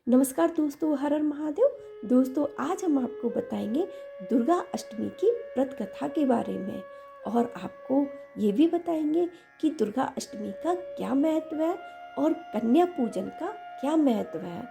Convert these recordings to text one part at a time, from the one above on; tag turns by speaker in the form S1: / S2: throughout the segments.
S1: नमस्कार दोस्तों, हर हर महादेव। दोस्तों, आज हम आपको बताएंगे दुर्गा अष्टमी की व्रत कथा के बारे में और आपको ये भी बताएंगे कि दुर्गा अष्टमी का क्या महत्व है और कन्या पूजन का क्या महत्व है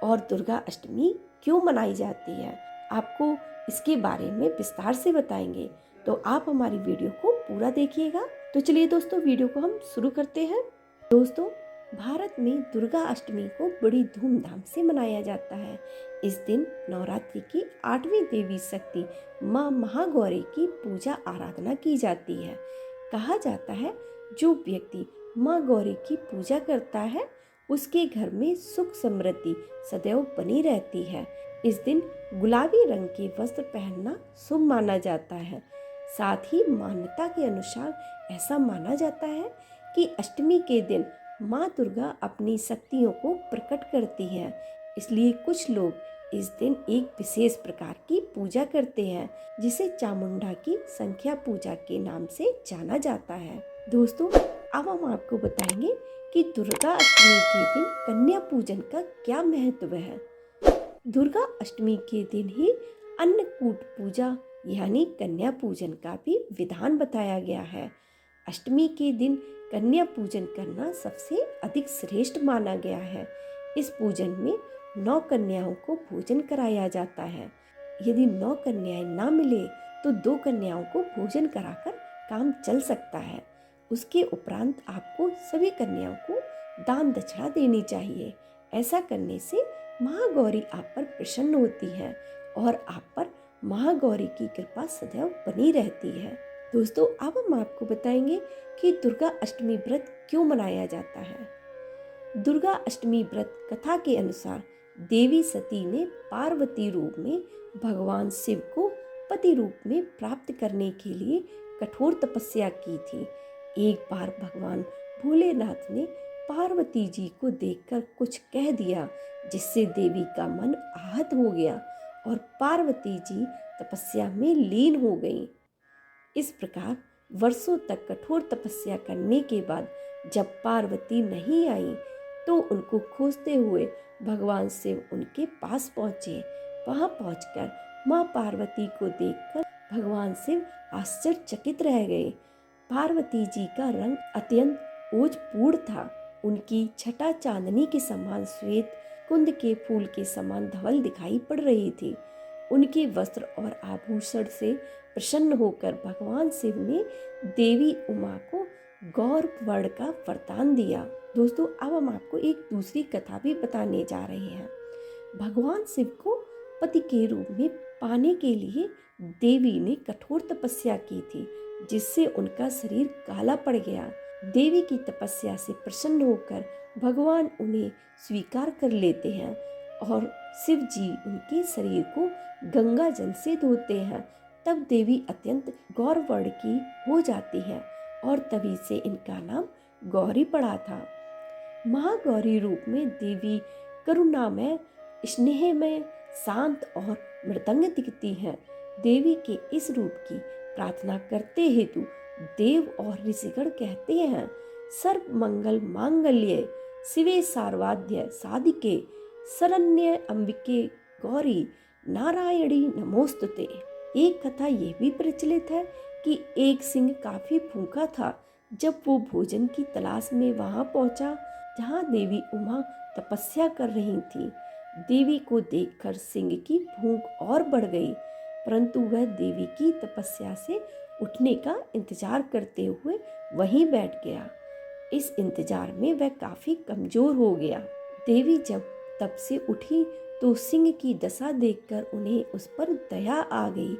S1: और दुर्गा अष्टमी क्यों मनाई जाती है। आपको इसके बारे में विस्तार से बताएंगे, तो आप हमारी वीडियो को पूरा देखिएगा। तो चलिए दोस्तों, वीडियो को हम शुरू करते हैं। दोस्तों, भारत में दुर्गा अष्टमी को बड़ी धूमधाम से मनाया जाता है। इस दिन नवरात्रि की 8वीं देवी शक्ति माँ महागौरी की पूजा आराधना की जाती है। कहा जाता है, जो व्यक्ति माँ गौरी की पूजा करता है उसके घर में सुख समृद्धि सदैव बनी रहती है। इस दिन गुलाबी रंग के वस्त्र पहनना शुभ माना जाता है। साथ ही मान्यता के अनुसार ऐसा माना जाता है कि अष्टमी के दिन माँ दुर्गा अपनी शक्तियों को प्रकट करती हैं। इसलिए कुछ लोग इस दिन एक विशेष प्रकार की पूजा करते हैं, जिसे चामुंडा की संख्या पूजा के नाम से जाना जाता है। दोस्तों, अब हम आपको बताएंगे कि दुर्गा अष्टमी के दिन कन्या पूजन का क्या महत्व है। दुर्गा अष्टमी के दिन ही अन्नकूट पूजा यानी कन्या पूजन का भी विधान बताया गया है। अष्टमी के दिन कन्या पूजन करना सबसे अधिक श्रेष्ठ माना गया है। इस पूजन में 9 कन्याओं को भोजन कराया जाता है। यदि 9 कन्याएं ना मिले तो 2 कन्याओं को भोजन कराकर काम चल सकता है। उसके उपरांत आपको सभी कन्याओं को दान दक्षिणा देनी चाहिए। ऐसा करने से महागौरी आप पर प्रसन्न होती है और आप पर महागौरी की कृपा सदैव बनी रहती है। दोस्तों, अब हम आपको बताएंगे कि दुर्गा अष्टमी व्रत क्यों मनाया जाता है। दुर्गा अष्टमी व्रत कथा के अनुसार देवी सती ने पार्वती रूप में भगवान शिव को पति रूप में प्राप्त करने के लिए कठोर तपस्या की थी। एक बार भगवान भोलेनाथ ने पार्वती जी को देखकर कुछ कह दिया, जिससे देवी का मन आहत हो गया और पार्वती जी तपस्या में लीन हो गईं। इस प्रकार वर्षों तक कठोर तपस्या करने के बाद जब पार्वती नहीं आई तो उनको खोजते हुए भगवान शिव उनके पास पहुंचे। वहां पहुंचकर मां पार्वती को देखकर भगवान शिव आश्चर्यचकित रह गए। पार्वती जी का रंग अत्यंत ओजपूर्ण था। उनकी छटा चांदनी के समान श्वेत, कुंद के फूल के समान धवल दिखाई पड़ रही थी। उनके वस्त्र और आभूषण से प्रसन्न होकर भगवान शिव ने देवी उमा को गौर वर्ण का वरदान दिया। दोस्तों, अब हम आपको एक दूसरी कथा भी बताने जा रहे हैं। भगवान शिव को पति के रूप में पाने के लिए देवी ने कठोर तपस्या की थी, जिससे उनका शरीर काला पड़ गया। देवी की तपस्या से प्रसन्न होकर भगवान उन्हें स्वीकार कर लेते हैं और शिव जी उनके शरीर को गंगा जल से धोते हैं। तब देवी अत्यंत गौरवर्ण की हो जाती है और तभी से इनका नाम गौरी पड़ा था। महागौरी रूप में देवी करुणामय, स्नेहमय, शांत और मृदंग दिखती हैं। देवी के इस रूप की प्रार्थना करते हेतु देव और ऋषिगण कहते हैं, सर्व मंगल मांगल्ये शिवे सर्वाद्य साधिके शरण्य अंबिके गौरी नारायणी नमोस्तुते। एक कथा ये भी प्रचलित है कि एक सिंह काफी भूखा था। जब वो भोजन की तलाश में वहां पहुंचा जहां देवी उमा तपस्या कर रही थी। देवी को देखकर सिंह की भूख और बढ़ गई, परंतु वह देवी की तपस्या से उठने का इंतजार करते हुए वहीं बैठ गया। इस इंतजार में वह काफी कमजोर हो गया। देवी जब तब से उठी तो सिंह की दशा देखकर उन्हें उस पर दया आ गई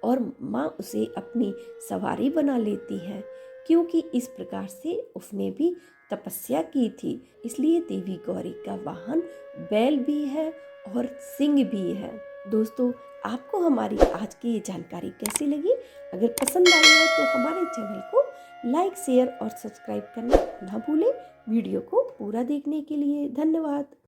S1: और माँ उसे अपनी सवारी बना लेती है, क्योंकि इस प्रकार से उसने भी तपस्या की थी। इसलिए देवी गौरी का वाहन बैल भी है और सिंह भी है। दोस्तों, आपको हमारी आज की ये जानकारी कैसी लगी? अगर पसंद आई हो तो हमारे चैनल को लाइक, शेयर और सब्सक्राइब करना ना भूलें। वीडियो को पूरा देखने के लिए धन्यवाद।